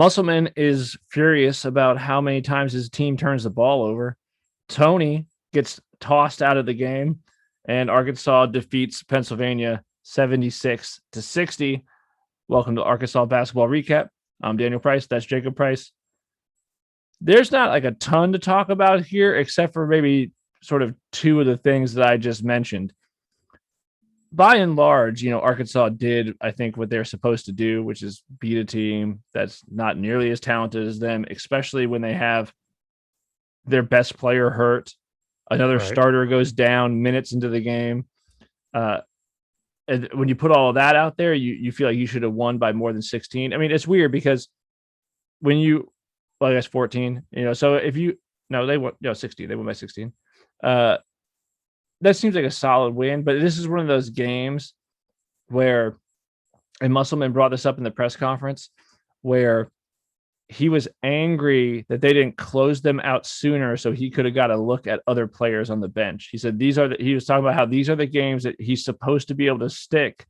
Musselman is furious about how many times his team turns the ball over. Tony gets tossed out of the game, and Arkansas defeats Pennsylvania 76-60. Welcome to Arkansas Basketball Recap. I'm Daniel Price. That's Jacob Price. There's not like a ton to talk about here, except for maybe sort of two of the things that I just mentioned. By and large, Arkansas did, I think, what they're supposed to do, which is beat a team that's not nearly as talented as them, especially when they have their best player hurt. Another starter goes down minutes into the game. And when you put all of that out there, you feel like you should have won by more than 16. I mean, it's weird because when I guess 14, so if they won, 16, they won by 16. That seems like a solid win, but this is one of those games where, and Musselman brought this up in the press conference, where he was angry that they didn't close them out sooner so he could have got a look at other players on the bench. He said he was talking about how these are the games that he's supposed to be able to stick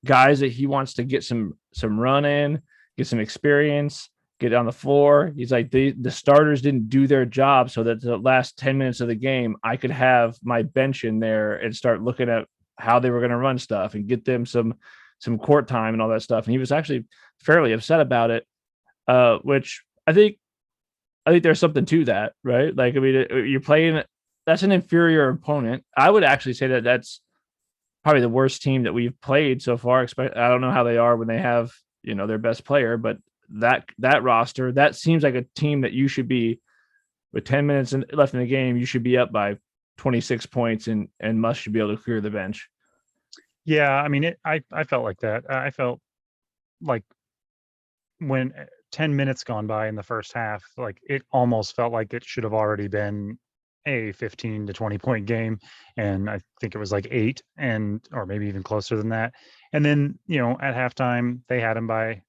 guys that he wants to get some run in, get some experience, get on the floor. He's like, the starters didn't do their job so that the last 10 minutes of the game, I could have my bench in there and start looking at how they were going to run stuff and get them some court time and all that stuff. And he was actually fairly upset about it, which I think there's something to that, right? Like, I mean, you're playing, that's an inferior opponent. I would actually say that that's probably the worst team that we've played so far. I don't know how they are when they have, their best player, but that roster, that seems like a team that you should be, with 10 minutes left in the game, you should be up by 26 points and Must should be able to clear the bench. Yeah, I mean, I felt like that. I felt like when 10 minutes gone by in the first half, like it almost felt like it should have already been a 15 to 20 point game. And I think it was like 8 or maybe even closer than that. And then, at halftime, they had him by,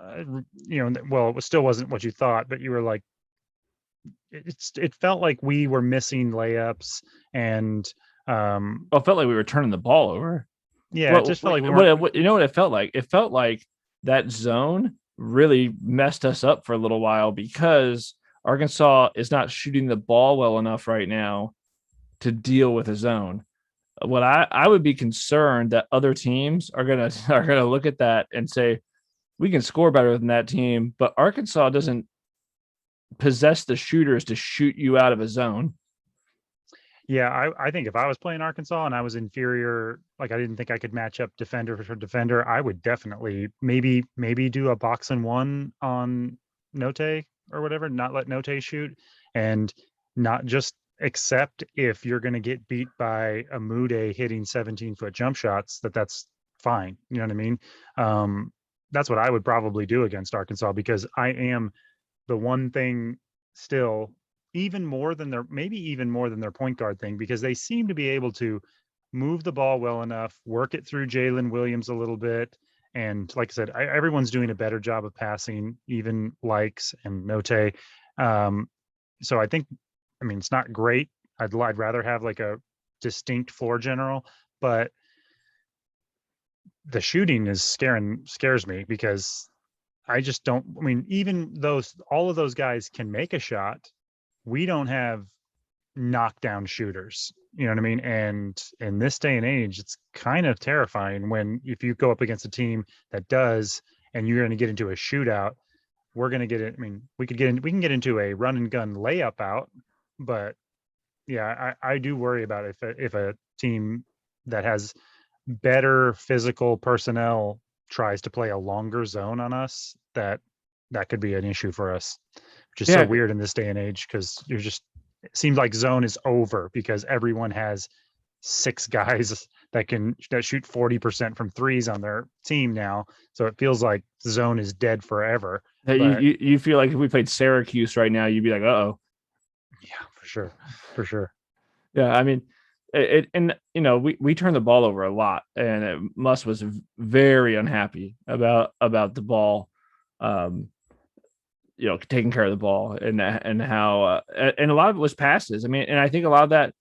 it still wasn't what you thought, but you were like, it felt like we were missing layups and it felt like we were turning the ball over. Yeah, it just felt like what it felt like? It felt like that zone really messed us up for a little while because Arkansas is not shooting the ball well enough right now to deal with a zone. What I would be concerned that other teams are gonna look at that and say, we can score better than that team, but Arkansas doesn't possess the shooters to shoot you out of a zone. Yeah, I think if I was playing Arkansas and I was inferior, like I didn't think I could match up defender for defender, I would definitely maybe do a box and one on Note or whatever, not let Note shoot, and not just accept if you're going to get beat by a Mude hitting 17-foot jump shots, that's fine. You know what I mean? That's what I would probably do against Arkansas, because I am the one thing still, even more than their point guard thing, because they seem to be able to move the ball well enough, work it through Jalen Williams a little bit. And like I said, everyone's doing a better job of passing, even Likes and Note. So I think, I mean, it's not great. I'd rather have like a distinct floor general, but the shooting scares me, because I just don't, I mean, even all of those guys can make a shot, we don't have knockdown shooters. You know what I mean? And in this day and age, it's kind of terrifying if you go up against a team that does, and you're going to get into a shootout. We're going to get it. I mean, we can get into a run and gun layup out, but yeah, I do worry about if a team that has better physical personnel tries to play a longer zone on us, that could be an issue for us, which is so weird in this day and age, because it seems like zone is over because everyone has 6 guys that shoot 40% from threes on their team now. So it feels like zone is dead forever. You feel like if we played Syracuse right now, you'd be like, uh-oh. Yeah, for sure. Yeah, I mean, we turned the ball over a lot, and Muss was very unhappy about the ball, taking care of the ball, and how and a lot of it was passes. I mean, and I think a lot of that,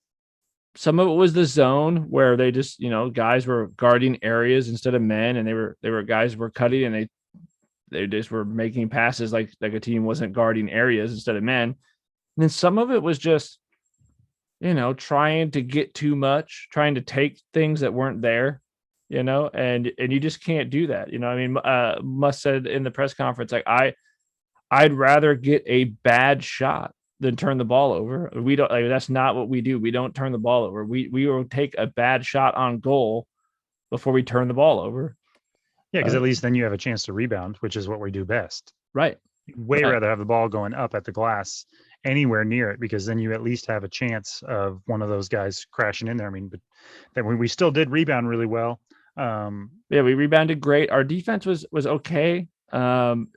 some of it was the zone where they just, guys were guarding areas instead of men, and they were guys were cutting, and they just were making passes like a team wasn't guarding areas instead of men. And then some of it was just, trying to get too much, trying to take things that weren't there, and you just can't do that. I mean, Muss said in the press conference, like, I'd rather get a bad shot than turn the ball over. We don't, like, that's not what we do. We don't turn the ball over. We will take a bad shot on goal before we turn the ball over. Yeah, because at least then you have a chance to rebound, which is what we do best. Right. Way rather have the ball going up at the glass anywhere near it, because then you at least have a chance of one of those guys crashing in there. I mean, but then we still did rebound really well. Yeah, we rebounded great. Our defense was okay. Muss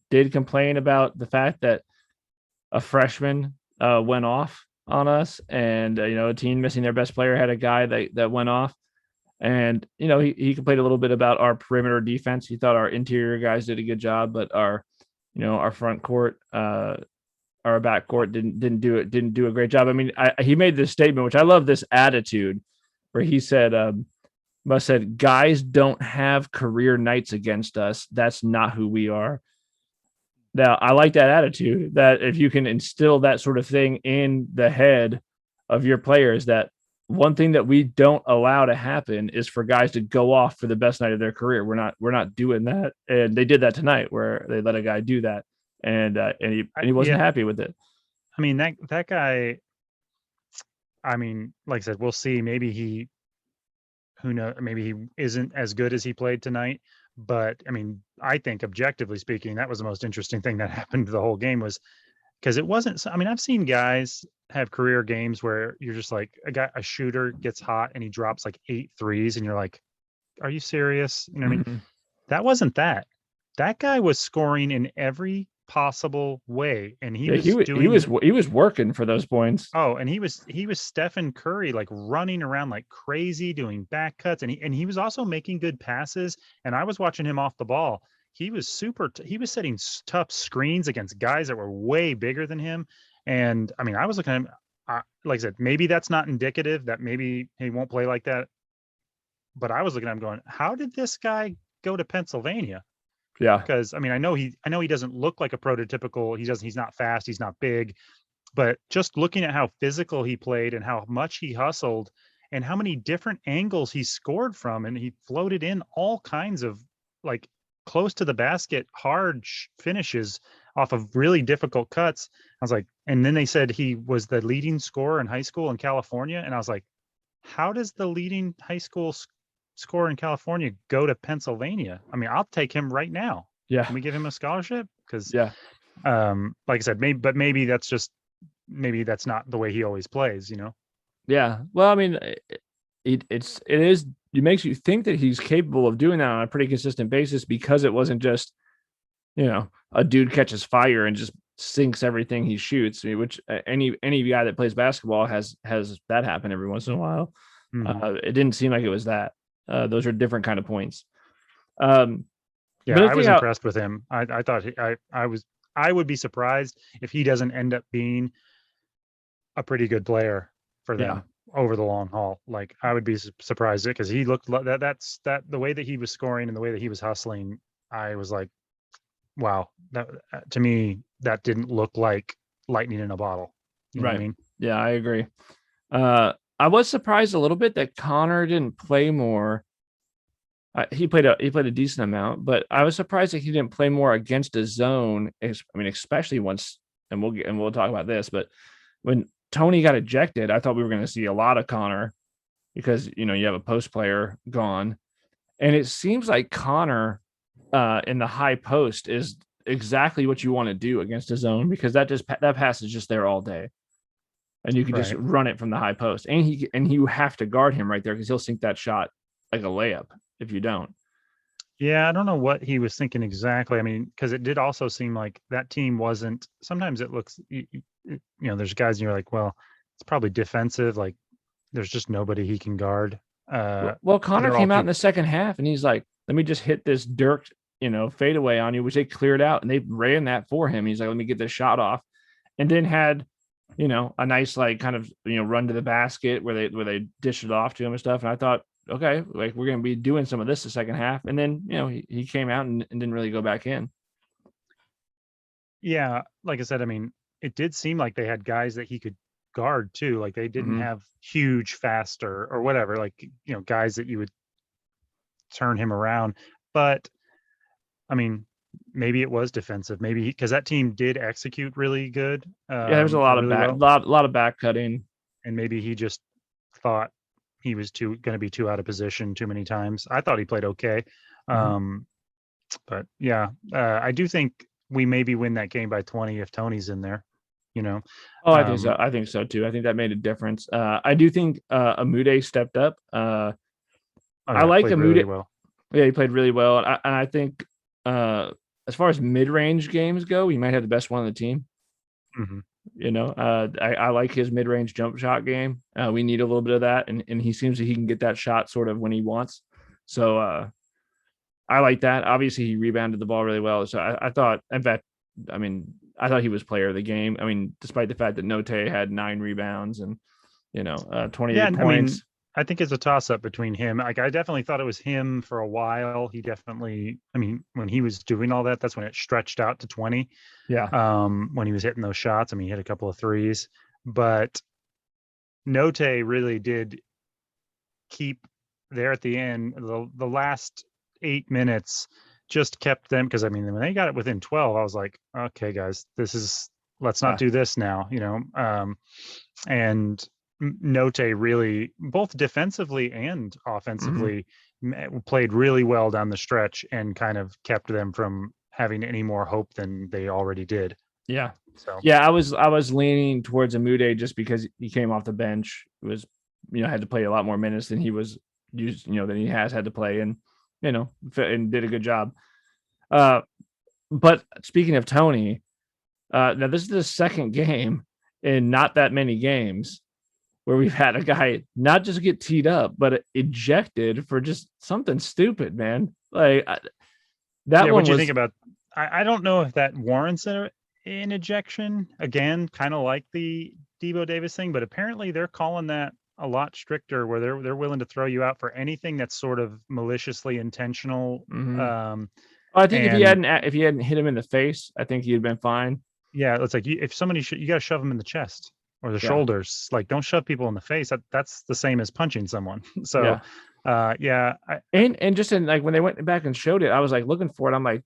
did complain about the fact that a freshman went off on us, and a team missing their best player had a guy that went off. And, he complained a little bit about our perimeter defense. He thought our interior guys did a good job, but our front court, our back court didn't do a great job. I mean, he made this statement, which I love, this attitude, where he said, Muss said, guys don't have career nights against us. That's not who we are. Now, I like that attitude, that if you can instill that sort of thing in the head of your players, that one thing that we don't allow to happen is for guys to go off for the best night of their career. We're not doing that. And they did that tonight, where they let a guy do that. And he wasn't happy with it. I mean, that guy, I mean, like I said, we'll see. Maybe who knows, maybe he isn't as good as he played tonight. But I mean, I think objectively speaking, that was the most interesting thing that happened the whole game, was because it wasn't, I mean, I've seen guys have career games where you're just like, a shooter gets hot and he drops like 8 threes, and you're like, are you serious? You know what I mean? That wasn't that. That guy was scoring in every possible way, and he was working for those points. Oh, and he was Stephen Curry, like running around like crazy, doing back cuts, and he was also making good passes. And I was watching him off the ball. He was he was setting tough screens against guys that were way bigger than him. And I mean, I was looking at him, like I said, maybe that's not indicative, that maybe he won't play like that. But I was looking at him going, how did this guy go to Pennsylvania? Yeah. Because I mean, I know he doesn't look like a prototypical, he's not fast, he's not big, but just looking at how physical he played and how much he hustled and how many different angles he scored from, and he floated in all kinds of like close to the basket, hard finishes off of really difficult cuts. I was like, and then they said he was the leading scorer in high school in California. And I was like, how does the leading high school scorer in California go to Pennsylvania? I mean, I'll take him right now. Yeah. Can we give him a scholarship? Because, yeah, like I said, maybe that's not the way he always plays, Yeah. Well, I mean, it makes you think that he's capable of doing that on a pretty consistent basis, because it wasn't just, a dude catches fire and just sinks everything he shoots, which any guy that plays basketball has that happen every once in a while. Mm-hmm. It didn't seem like it was that. Those are different kind of points. Yeah, I was impressed with him. I thought I would be surprised if he doesn't end up being a pretty good player for them over the long haul. Like, I would be surprised, because he looked that's the way that he was scoring and the way that he was hustling. I was like, wow, that to me, that didn't look like lightning in a bottle. You know what I mean? Yeah, I agree. I was surprised a little bit that Connor didn't play more. He played a decent amount, but I was surprised that he didn't play more against a zone. I mean, especially once, and we'll talk about this, but when Tony got ejected, I thought we were going to see a lot of Connor, because you have a post player gone, and it seems like Connor in the high post is exactly what you want to do against a zone, because that pass is just there all day, and you can just run it from the high post, and you have to guard him right there, because he'll sink that shot like a layup if you don't. Yeah, I don't know what he was thinking exactly. I mean, because it did also seem like that team wasn't. Sometimes it looks, there's guys and you're like, well, it's probably defensive. Like, there's just nobody he can guard. Well, Connor came out in the second half and he's like, let me just hit this Dirk, fadeaway on you, which they cleared out, and they ran that for him. He's like, let me get this shot off, and then had, a nice, like, kind of, run to the basket where they dish it off to him and stuff. And I thought, okay, like we're going to be doing some of this the second half. And then, he came out and didn't really go back in. Yeah, like I said, I mean, it did seem like they had guys that he could guard too. Like they didn't Mm-hmm. have huge, fast or whatever, like, guys that you would turn him around. But I mean, maybe it was defensive. Maybe because that team did execute really good, Yeah, there was a or lot of really back, well, lot of back cutting. and maybe he just thought he was too going to be too out of position too many times. I thought he played okay, Mhm. um, but yeah, I do think we maybe win that game by 20 if Tony's in there. You know, Oh, I think so. um, I think so too. I think that made a difference. I do think Amude stepped up. oh I yeah, like played really Amude. well. Yeah, he played really well, and I think uh, as far as mid-range games go, he might have the best one on the team. Hmm. I like his mid-range jump shot game. We need a little bit of that, and he seems that he can get that shot sort of when he wants. So I like that. Obviously, he rebounded the ball really well. So I thought, in fact, I mean, I thought he was player of the game. I mean, despite the fact that Note had 9 rebounds and Yeah, 28 and I mean, points. I think it's a toss up between him. Like, I definitely thought it was him for a while. He definitely, I mean, when he was doing all that, that's when it stretched out to 20. Yeah. When he was hitting those shots, I mean, he hit a couple of threes, but Note really did keep there at the end. The last 8 minutes just kept them, because I mean, when they got it within 12, I was like, okay, guys, let's not Yeah. do this now, and Note really, both defensively and Hmm. offensively, played really well down the stretch and kind of kept them from having any more hope than they already did. Yeah. So Yeah. I was leaning towards Amude just because he came off the bench. It was, had to play a lot more minutes than he was used, than he has had to play, and and did a good job. Uh, but speaking of Tony, now this is the second game in not that many games where we've had a guy not just get teed up, but ejected for just something stupid, man. Like that yeah, what one do you think was, about? I don't know if that warrants an ejection. Again, kind of like the Debo Davis thing, but apparently they're calling that a lot stricter, where they're willing to throw you out for anything that's sort of maliciously intentional. mhm. Um, I think and if he hadn't hit him in the face, I think he'd been fine. Yeah, it's like if somebody you got to shove them in the chest or the Yeah, shoulders. Like, don't shove people in the face. That's the same as punching someone. So, yeah. yeah, And just in like when they went back and showed it, I was like looking for it. I'm like,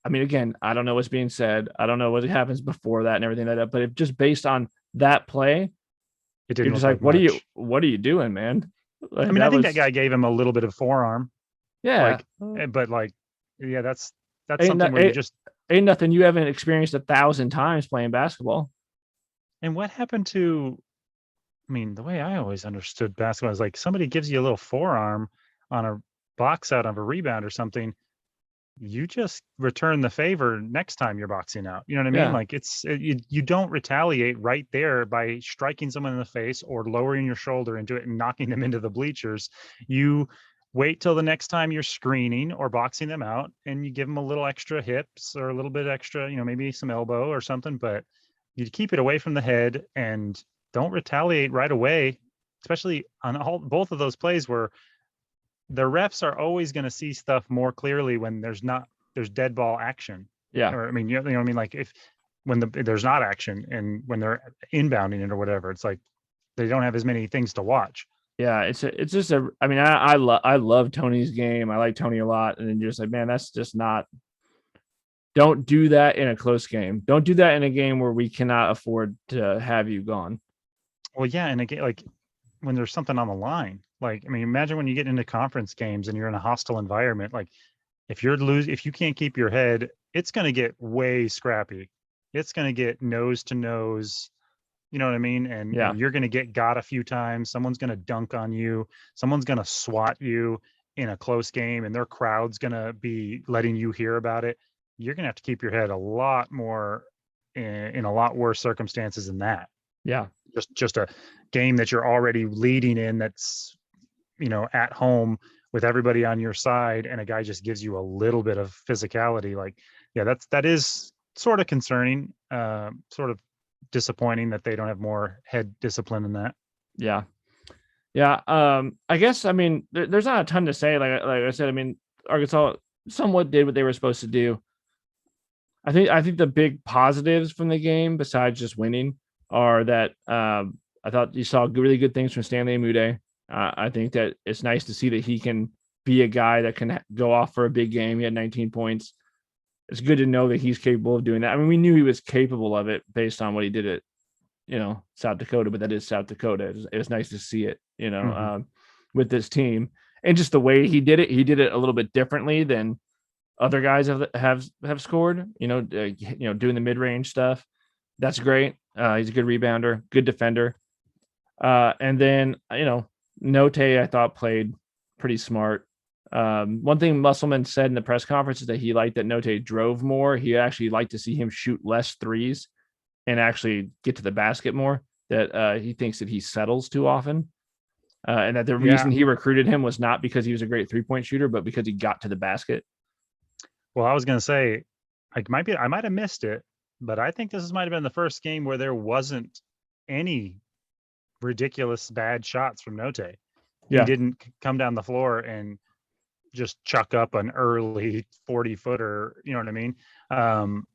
I mean, again, I don't know what's being said. I don't know what happens before that and everything like that. But if just based on that play, it you're didn't just look like, like much. what are you doing, man? I Like mean, I that think that was, guy gave him a little bit of forearm, yeah. like, but like, yeah, that's Ain't something not, where you ain't, just. ain't nothing you haven't experienced 1,000 times playing basketball. And what happened to? I mean, the way I always understood basketball is like somebody gives you a little forearm on a box out of a rebound or something, you just return the favor next time you're boxing out. You know what I mean? Yeah, Like, you don't retaliate right there by striking someone in the face or lowering your shoulder into it and knocking them into the bleachers. You wait till the next time you're screening or boxing them out, and you give them a little extra hips or a little bit extra, maybe some elbow or something, but you keep it away from the head and don't retaliate right away, especially on both of those plays where the refs are always going to see stuff more clearly when there's dead ball action. yeah, Or I mean, you know what I mean? Like, if when there's not action and when they're inbounding it or whatever, it's like they don't have as many things to watch. yeah. It's just a. I mean, I love Tony's game. I like Tony a lot, and then you're just like, man, that's just not. Don't do that in a close game. Don't do that in a game where we cannot afford to have you gone. Well, yeah, and again, like when there's something on the line, like, I mean, imagine when you get into conference games and you're in a hostile environment, like if you can't keep your head, it's going to get way scrappy. It's going to get nose to nose. You know what I mean? And Yeah, you're going to get got a few times. Someone's going to dunk on you. Someone's going to swat you in a close game, and their crowd's going to be letting you hear about it. You're going to have to keep your head a lot more in a lot worse circumstances than that. yeah, Just a game that you're already leading in, that's at home with everybody on your side, and a guy just gives you a little bit of physicality. Like, yeah, that is sort of concerning, sort of disappointing that they don't have more head discipline in that. yeah. Yeah. I guess, I mean, there's not a ton to say. Like I said, I mean, Arkansas somewhat did what they were supposed to do. I think the big positives from the game, besides just winning, are that I thought you saw really good things from Stanley Amude. I think that it's nice to see that he can be a guy that can go off for a big game. He had 19 points. It's good to know that he's capable of doing that. I mean, we knew he was capable of it based on what he did at, South Dakota, but that is South Dakota. It was nice to see it, Hmm. with this team, and just the way he did it. He did it a little bit differently than other guys have scored. Doing the mid range stuff. That's great. He's a good rebounder, good defender. And then Note I thought played pretty smart. One thing Musselman said in the press conference is that he liked that Note drove more. He actually liked to see him shoot less threes and actually get to the basket more. That he thinks that he settles too often. And that the Yeah. reason he recruited him was not because he was a great 3-point shooter, but because he got to the basket. Well, I was going to say, I might have missed it, but I think might have been the first game where there wasn't any ridiculous bad shots from Note. He Yeah. didn't come down the floor and just chuck up an early 40-footer. You know what I mean? Um,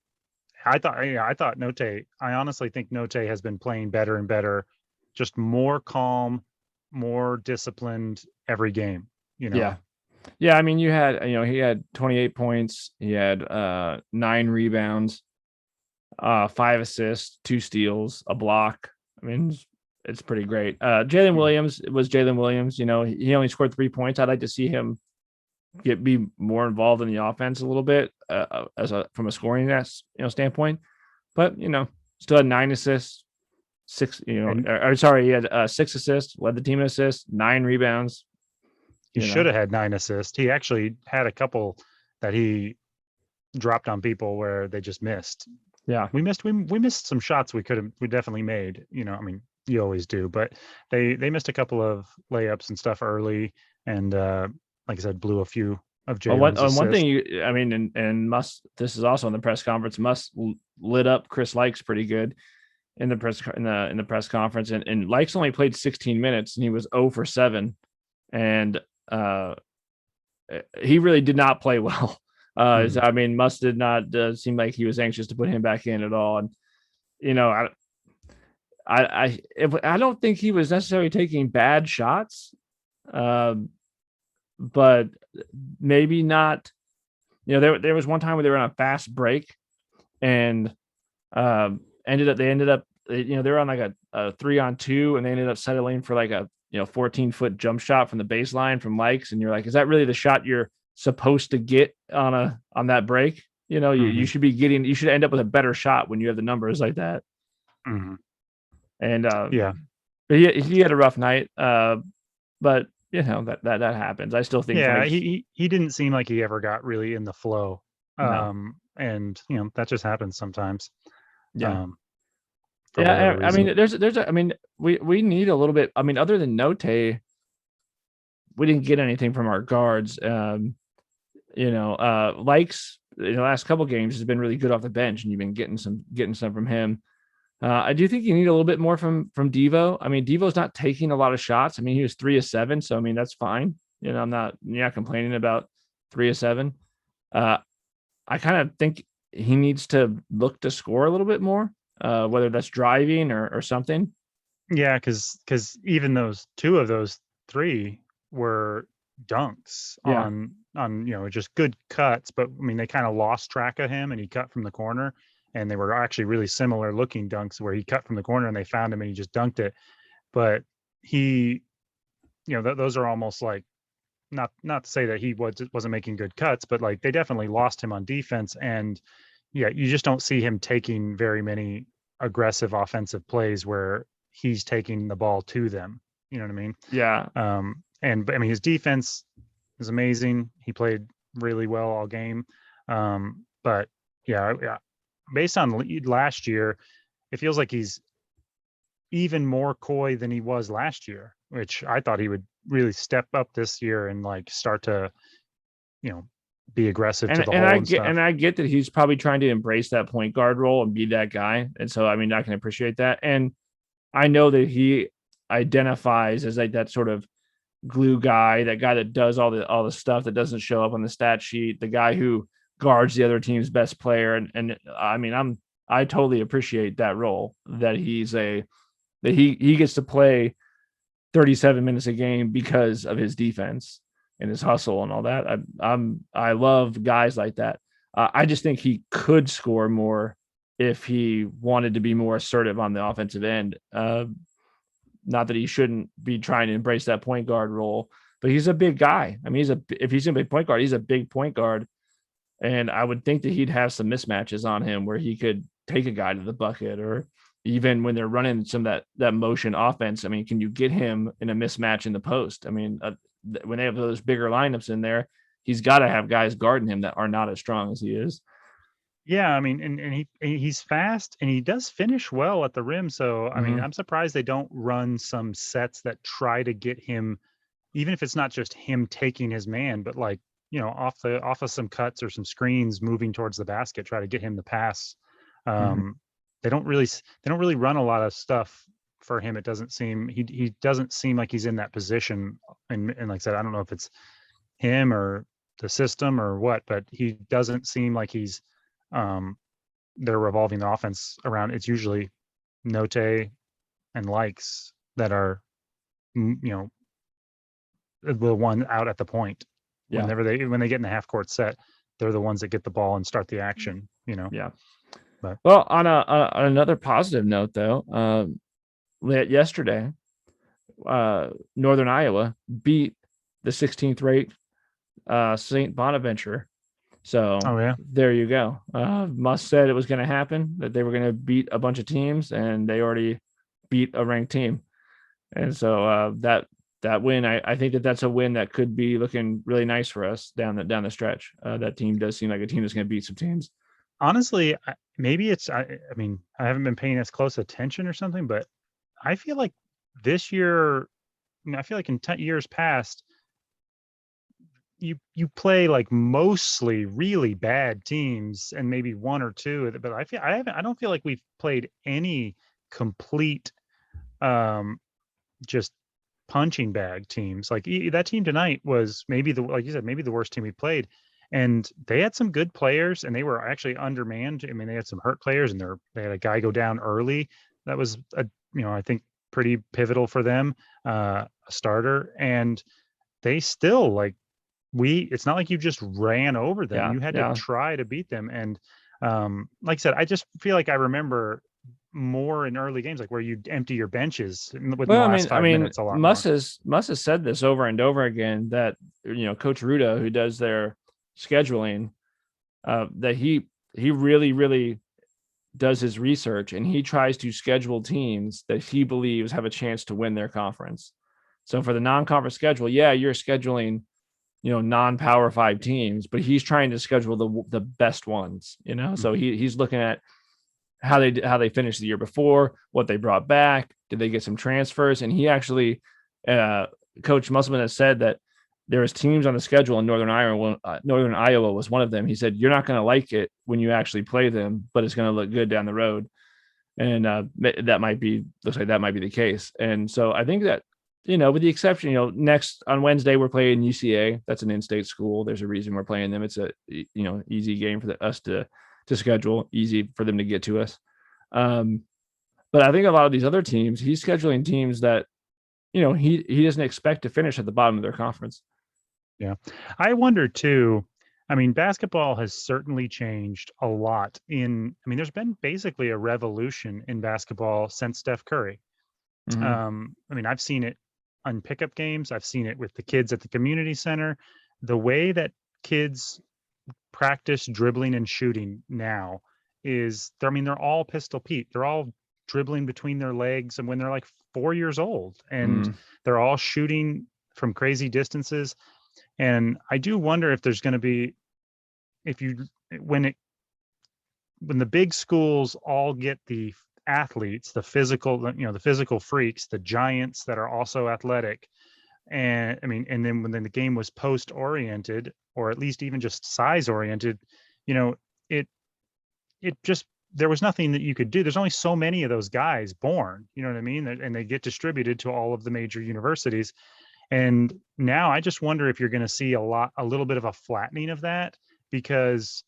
I thought Note. I honestly think Note has been playing better and better, just more calm, more disciplined every game. You know. Yeah. Yeah, I mean, he had 28 points, he had 9 rebounds, 5 assists, 2 steals, a block. I mean, it's pretty great. Jalen Mhm. Williams was Jalen Williams. He only scored 3 points. I'd like to see him be more involved in the offense a little bit from a scoring standpoint. But still had 9 assists, six. And Sorry, he had 6 assists, led the team in assists, 9 rebounds. he You know, should have had 9 assists. He actually had a couple that he dropped on people where they just missed. yeah. We missed some shots we definitely made. I mean, you always do, but they missed a couple of layups and stuff early, and like I said, blew a few of Jalen's One thing assists. I mean, and Muss. This is also in the press conference. Muss lit up Chris Likes pretty good in the press conference, and Likes only played 16 minutes, and he was 0 for 7, and uh, he really did not play well. Mm. I mean, Muss did not seem like he was anxious to put him back in at all, and you know, I don't think he was necessarily taking bad shots, um, but maybe not. There was one time where they were on a fast break and they were on like a 3-on-2, and they ended up settling for like a 14-foot jump shot from the baseline from Likes, and you're like, is that really the shot you're supposed to get on that break? You Hmm. should end up with a better shot when you have the numbers like that. Hmm. And Yeah. but he had a rough night, but that happens. I still think Yeah, like he didn't seem like he ever got really in the flow. no. And that just happens sometimes. Yeah. Um, for whatever Yeah, I reason. mean, I mean, we need a little bit. I mean, other than Note, we didn't get anything from our guards. Likes in the last couple games has been really good off the bench, and you've been getting some from him. I do think you need a little bit more from Devo. I mean, Devo's not taking a lot of shots. I mean, he was 3 of 7, so I mean that's fine. You're not complaining about 3 of 7. Uh, I kind of think he needs to look to score a little bit more, whether that's driving or something. Yeah, because even those two of those three were dunks Yeah, on just good cuts, but I mean they kind of lost track of him and he cut from the corner, and they were actually really similar looking dunks where he cut from the corner and they found him and he just dunked it. But he, those are almost like, not to say that he wasn't making good cuts, but like they definitely lost him on defense. And yeah, you just don't see him taking very many aggressive offensive plays where he's taking the ball to them. You know what I mean? yeah, But I mean, his defense is amazing. He played really well all game. But yeah, based on last year, it feels like he's even more coy than he was last year, which I thought he would really step up this year and like start to, you know, be aggressive to and the and hole I and get stuff. and I get that he's probably trying to embrace that point guard role and be that guy, and so I mean I can appreciate that, and I know that he identifies as like that sort of glue guy, that guy that does all the stuff that doesn't show up on the stat sheet, the guy who guards the other team's best player. And I mean, I totally appreciate that role, that he gets to play 37 minutes a game because of his defense and his hustle and all that. I love guys like that. I just think he could score more if he wanted to be more assertive on the offensive end. Not that he shouldn't be trying to embrace that point guard role, but he's a big guy. I mean, if he's a big point guard, he's a big point guard. And I would think that he'd have some mismatches on him where he could take a guy to the bucket, or even when they're running some of that motion offense. I mean, can you get him in a mismatch in the post? I mean, when they have those bigger lineups in there, he's got to have guys guarding him that are not as strong as he is. Yeah, I mean, and he's fast and he does finish well at the rim. So I mean, Mhm. I'm surprised they don't run some sets that try to get him, even if it's not just him taking his man, but like, off of some cuts or some screens moving towards the basket, try to get him the pass. Mhm. Um, they don't really run a lot of stuff for him. It doesn't seem he doesn't seem like he's in that position. And like I said, I don't know if it's him or the system or what, but he doesn't seem like he's um they're revolving the offense around. It's usually Note and likes that are the one out at the point. Yeah. When they get in the half court set, they're the ones that get the ball and start the action. Yeah. But Well, on another positive note, though, yesterday, Northern Iowa beat the 16th rate St. Bonaventure. So oh yeah, there you go. Musk said it was going to happen, that they were going to beat a bunch of teams, and they already beat a ranked team. And so that win, I think that's a win that could be looking really nice for us down the stretch. That team does seem like a team that's going to beat some teams. honestly, maybe it's I mean, I haven't been paying as close attention or something, but I feel like this year, I feel like in years past, you play like mostly really bad teams and maybe one or two, but I don't feel like we've played any complete just punching bag teams. Like that team tonight was maybe like you said, maybe the worst team we played. And they had some good players and they were actually undermanned. I mean, they had some hurt players and they had a guy go down early. That was I think pretty pivotal for them, a starter. And they still it's not like you just ran over them. Yeah, You had to yeah. try to beat them. And like I said, I just feel like I remember more in early games, like where you empty your benches within Well, the I last mean, I five mean, minutes a lot Muss more. has Muss has said this over and over again, that Coach Ruda, who does their scheduling, that he really really does his research, and he tries to schedule teams that he believes have a chance to win their conference. So for the non-conference schedule, yeah, you're scheduling non-power 5 teams, but he's trying to schedule the best ones. So Mhm. he's looking at how they finished the year before, what they brought back, did they get some transfers, and he actually, Coach Musselman has said that there was teams on the schedule in Northern Iowa. Northern Iowa was one of them. He said you're not going to like it when you actually play them, but it's going to look good down the road, and looks like that might be the case. And so I think that with the exception, next on Wednesday we're playing UCA. That's an in-state school. There's a reason we're playing them. It's a easy game for us to schedule, easy for them to get to us. Um, but I think a lot of these other teams, he's scheduling teams that he doesn't expect to finish at the bottom of their conference. Yeah. I wonder too. I mean, basketball has certainly changed a lot there's been basically a revolution in basketball since Steph Curry. Mm-hmm. I've seen it on pickup games. I've seen it with the kids at the community center. The way that kids practice dribbling and shooting now they're all Pistol Pete. They're all dribbling between their legs and when they're like 4 years old, and Mm. they're all shooting from crazy distances. And I do wonder if there's going to be, if you, when it, when the big schools all get the athletes, the physical freaks, the giants that are also athletic. And then when the game was post oriented, or at least even just size oriented, you know, it, it just there was nothing that you could do. There's only so many of those guys born, you know what I mean? And they get distributed to all of the major universities. And now I just wonder if you're going to see a little bit of a flattening of that, because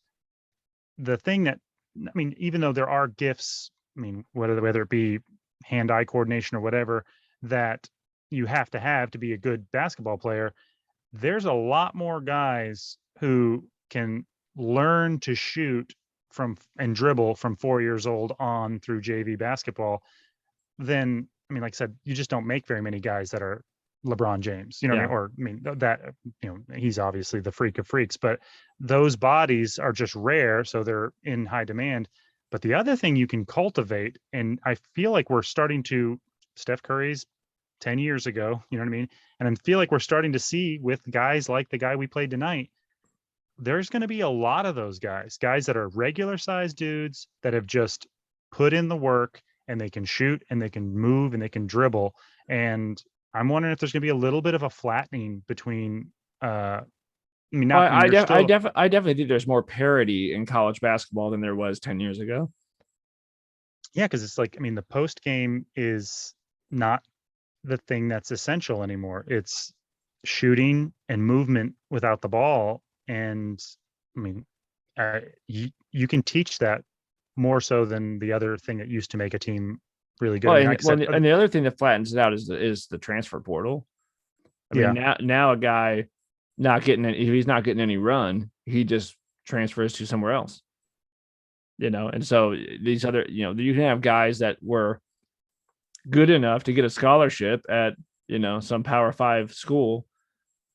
the thing that, I mean, even though there are gifts, I mean, whether it be hand-eye coordination or whatever, that you have to be a good basketball player, there's a lot more guys who can learn to shoot from and dribble from 4 years old on through JV basketball than, I mean, like I said, you just don't make very many guys that are LeBron James, you know what I Yeah. mean? Or I mean that, you know, he's obviously the freak of freaks, but those bodies are just rare, so they're in high demand. But the other thing you can cultivate, and I feel like we're starting to, Steph Curry's 10 years ago, you know what I mean? And I feel like we're starting to see with guys like the guy we played tonight, there's going to be a lot of those guys that are regular sized dudes that have just put in the work, and they can shoot and they can move and they can dribble. And I'm wondering if there's going to be a little bit of a flattening between, I mean, not, I mean, you're still, I definitely think there's more parity in college basketball than there was 10 years ago. yeah, because it's like, I mean, the post game is not the thing that's essential anymore. It's shooting and movement without the ball. And I mean, you can teach that more so than the other thing that used to make a team really good. Well, I mean, like I said, and the other thing that flattens it out is the transfer portal. I mean, yeah, now a guy not getting if he's not getting any run, he just transfers to somewhere else. You know, and so these other, you know, you can have guys that were good enough to get a scholarship at, you know, some Power 5 school,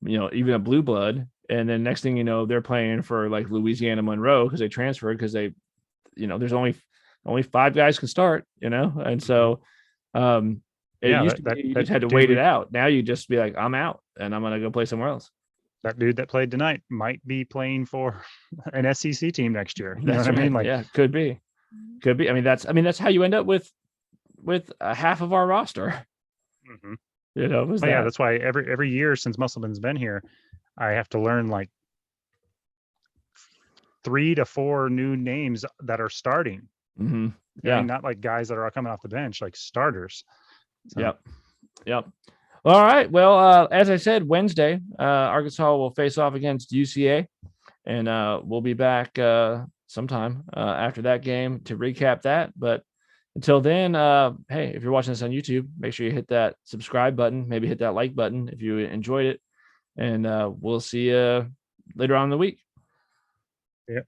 you know, even a blue blood, and then next thing you know, they're playing for like Louisiana Monroe because they transferred, because they, you know, there's only 5 guys can start, you know, and so it yeah, used to be you just had to dude wait it out. Now you just be like, I'm out and I'm gonna go play somewhere else. that dude that played tonight might be playing for an SEC team next year. You know That's what I right. mean? Like, Yeah, could be. I mean, that's how you end up with half of our roster. mhm. You know, was Oh yeah, that? that's why every year since Musselman's been here, I have to learn like 3 to 4 new names that are starting. Mm-hmm. You know what I Yeah. mean? Not like guys that are coming off the bench, like starters. So Yep. Yep. All right. Well, as I said, Wednesday, Arkansas will face off against UCA, and we'll be back sometime after that game to recap that. But until then, hey, if you're watching this on YouTube, make sure you hit that subscribe button, maybe hit that like button if you enjoyed it, and we'll see you later on in the week. yeah.